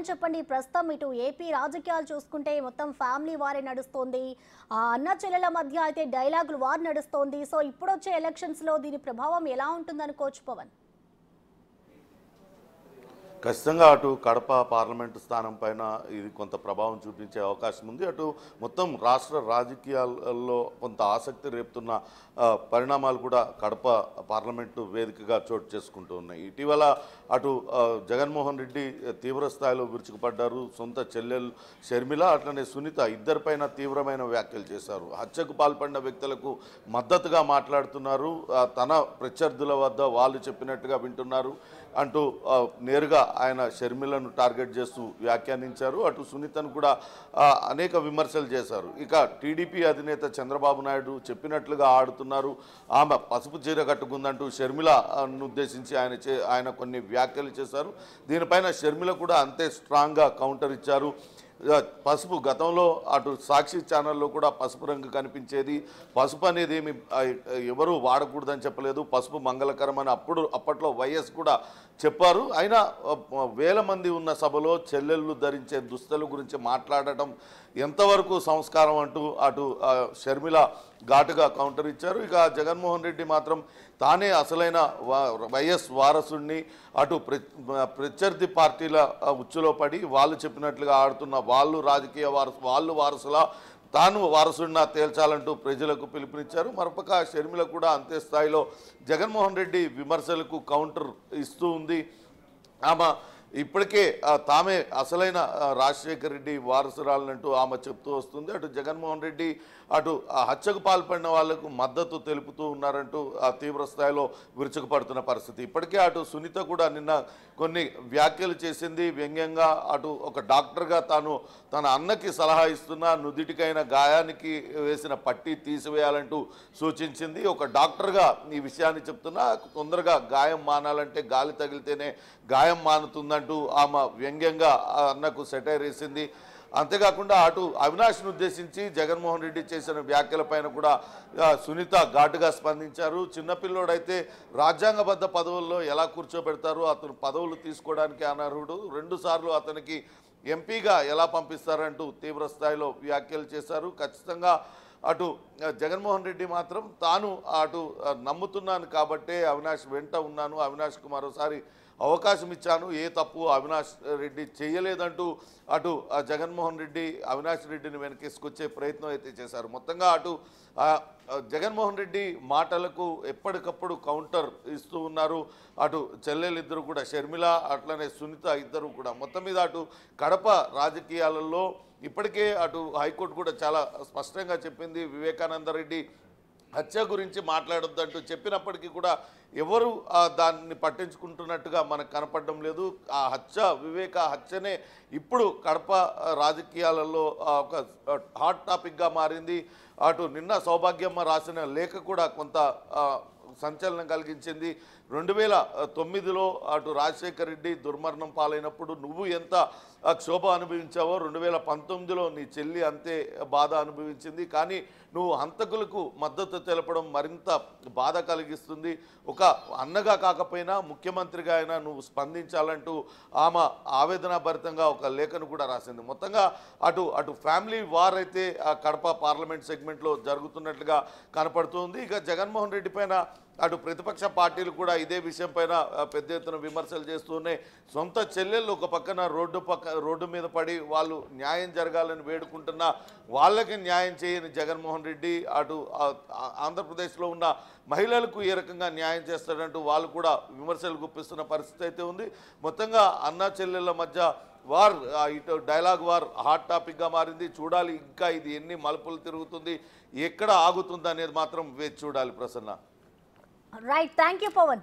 పవన్ చెప్పండి, ప్రస్తుతం ఇటు ఏపీ రాజకీయాలు చూసుకుంటే మొత్తం ఫ్యామిలీ వారే నడుస్తోంది. అన్న చెల్లెల మధ్య అయితే డైలాగులు వార్ నడుస్తోంది. సో ఇప్పుడు వచ్చే ఎలక్షన్స్ లో దీని ప్రభావం ఎలా ఉంటుందనుకోవచ్చు పవన్? ఖచ్చితంగా అటు కడప పార్లమెంటు స్థానం పైన ఇది కొంత ప్రభావం చూపించే అవకాశం ఉంది. అటు మొత్తం రాష్ట్ర రాజకీయాల్లో కొంత ఆసక్తి రేపుతున్న పరిణామాలు కూడా కడప పార్లమెంటు వేదికగా చోటు చేసుకుంటూ ఉన్నాయి. ఇటీవల అటు జగన్మోహన్ రెడ్డి తీవ్ర స్థాయిలో విరుచుకుపడ్డారు. సొంత చెల్లెలు షర్మిల అట్లనే సునీత ఇద్దరిపైన తీవ్రమైన వ్యాఖ్యలు చేశారు. హత్యకు పాల్పడిన వ్యక్తులకు మద్దతుగా మాట్లాడుతున్నారు. తన ప్రత్యర్థుల వద్ద వాళ్ళు చెప్పినట్టుగా వింటున్నారు అంటూ నేరుగా ఆయన షర్మిలను టార్గెట్ చేస్తూ వ్యాఖ్యానించారు. అటు సునీతను కూడా అనేక విమర్శలు చేశారు. ఇక టీడీపీ అధినేత చంద్రబాబు నాయుడు చెప్పినట్లుగా ఆడుతున్నారు, ఆమె పసుపు చీర కట్టుకుందంటూ షర్మిలను ఉద్దేశించి ఆయన కొన్ని వ్యాఖ్యలు చేశారు. దీనిపైన షర్మిల కూడా అంతే స్ట్రాంగ్గా కౌంటర్ ఇచ్చారు. పసుపు గతంలో అటు సాక్షి ఛానల్లో కూడా పసుపు రంగు కనిపించేది, పసుపు అనేది ఏమి ఎవరు వాడకూడదని చెప్పలేదు, పసుపు మంగళకరమని అప్పట్లో వైఎస్ కూడా చెప్పారు. అయినా వేల మంది ఉన్న సభలో చెల్లెళ్ళు ధరించే దుస్తుల గురించి మాట్లాడటం ఎంతవరకు సంస్కారం అంటూ అటు షర్మిల ఘాటుగా కౌంటర్ ఇచ్చారు. ఇక జగన్మోహన్ రెడ్డి మాత్రం తానే అసలైన వైఎస్ వారసుడిని, అటు ప్రత్యర్థి పార్టీల ఉచ్చులో పడి వాళ్ళు చెప్పినట్లుగా ఆడుతున్న వాళ్ళు వారసులా తాను వారసుడినా తేల్చాలంటూ ప్రజలకు పిలుపునిచ్చారు. మరొక షర్మిల కూడా అంతే స్థాయిలో జగన్మోహన్ రెడ్డి విమర్శలకు కౌంటర్ ఇస్తూ ఉంది. ఆమె ఇప్పటికే తామే అసలైన రాజశేఖర రెడ్డి వారసురాలనంటూ ఆమె చెప్తూ వస్తుంది. అటు జగన్మోహన్ రెడ్డి అటు హత్యకు పాల్పడిన వాళ్లకు మద్దతు తెలుపుతూ ఉన్నారంటూ తీవ్ర స్థాయిలో విరుచుకుపడుతున్న పరిస్థితి. ఇప్పటికే అటు సునీత కూడా నిన్న కొన్ని వ్యాఖ్యలు చేసింది వ్యంగ్యంగా. అటు ఒక డాక్టర్గా తాను తన అన్నకి సలహా ఇస్తున్నా, నుదిటికైన గాయానికి వేసిన పట్టీ తీసివేయాలంటూ సూచించింది. ఒక డాక్టర్గా ఈ విషయాన్ని చెప్తున్నా, తొందరగా గాయం మానాలంటే గాలి తగిలితేనే గాయం మానుతుందంటూ ఆమె వ్యంగ్యంగా అన్నకు సెటైర్ వేసింది. అంతేకాకుండా అటు అవినాష్ను ఉద్దేశించి జగన్మోహన్ రెడ్డి చేసిన వ్యాఖ్యలపైన కూడా సునీత ఘాటుగా స్పందించారు. చిన్నపిల్లోడైతే రాజ్యాంగబద్ధ పదవుల్లో ఎలా కూర్చోబెడతారు, అతను పదవులు తీసుకోవడానికి అనర్హుడు, 2 సార్లు అతనికి ఎంపీగా ఎలా పంపిస్తారంటూ తీవ్ర స్థాయిలో వ్యాఖ్యలు చేశారు. ఖచ్చితంగా అటు జగన్మోహన్ రెడ్డి మాత్రం తాను అటు నమ్ముతున్నాను కాబట్టే అవినాష్ వెంట ఉన్నాను, అవినాష్కు మరోసారి అవకాశం ఇచ్చాను, ఏ తప్పు అవినాష్ రెడ్డి చేయలేదంటూ అటు జగన్మోహన్ రెడ్డి అవినాష్ రెడ్డిని వెనకేసుకొచ్చే ప్రయత్నం అయితే చేశారు. మొత్తంగా అటు జగన్మోహన్ రెడ్డి మాటలకు ఎప్పటికప్పుడు కౌంటర్ ఇస్తూ ఉన్నారు. అటు చెల్లెలిద్దరు కూడా షర్మిల అట్లనే సునీత ఇద్దరు కూడా మొత్తం మీద అటు కడప రాజకీయాలలో ఇప్పటికే అటు హైకోర్టు కూడా చాలా స్పష్టంగా చెప్పింది, వివేకానంద రెడ్డి హత్య గురించి మాట్లాడొద్దంటూ చెప్పినప్పటికీ కూడా ఎవరు దాన్ని పట్టించుకుంటున్నట్టుగా మనకు కనపడడం లేదు. ఆ వివేక హత్యనే ఇప్పుడు కడప రాజకీయాలలో ఒక హాట్ టాపిక్గా మారింది. అటు నిన్న సౌభాగ్యమ్మ రాసిన లేఖ కూడా కొంత సంచలనం కలిగించింది. 2009లో అటు రాజశేఖర రెడ్డి దుర్మరణం పాలైనప్పుడు నువ్వు ఎంత క్షోభ అనుభవించావో 2019లో నీ చెల్లి అంతే బాధ అనుభవించింది. కానీ నువ్వు హంతకులకు మద్దతు తెలపడం మరింత బాధ కలిగిస్తుంది. ఒక అన్నగా కాకపోయినా ముఖ్యమంత్రిగా అయినా నువ్వు స్పందించాలంటూ ఆమె ఆవేదనాభరితంగా ఒక లేఖను కూడా రాసింది. మొత్తంగా అటు ఫ్యామిలీ వార్ అయితే కడప పార్లమెంట్ సెగ్మెంట్లో జరుగుతున్నట్లుగా కనపడుతుంది. ఇక జగన్మోహన్ రెడ్డి పైన అటు ప్రతిపక్ష పార్టీలు కూడా ఇదే విషయం పైన పెద్ద ఎత్తున విమర్శలు చేస్తూనే సొంత చెల్లెళ్ళు ఒక పక్కన రోడ్డు మీద పడి వాళ్ళు న్యాయం జరగాలని వేడుకుంటున్నా వాళ్ళకి న్యాయం చేయని జగన్మోహన్ రెడ్డి అటు ఆంధ్రప్రదేశ్లో ఉన్న మహిళలకు ఏ రకంగా న్యాయం చేస్తాడంటూ వాళ్ళు కూడా విమర్శలు గుప్పిస్తున్న పరిస్థితి అయితే ఉంది. మొత్తంగా అన్నా చెల్లెళ్ళ మధ్య వార్ ఇటు డైలాగ్ వార్ హాట్ టాపిక్గా మారింది. చూడాలి ఇంకా ఇది ఎన్ని మలుపులు తిరుగుతుంది, ఎక్కడ ఆగుతుంది అనేది మాత్రం వేచి చూడాలి. Prasanna. Right, thank you Pawan.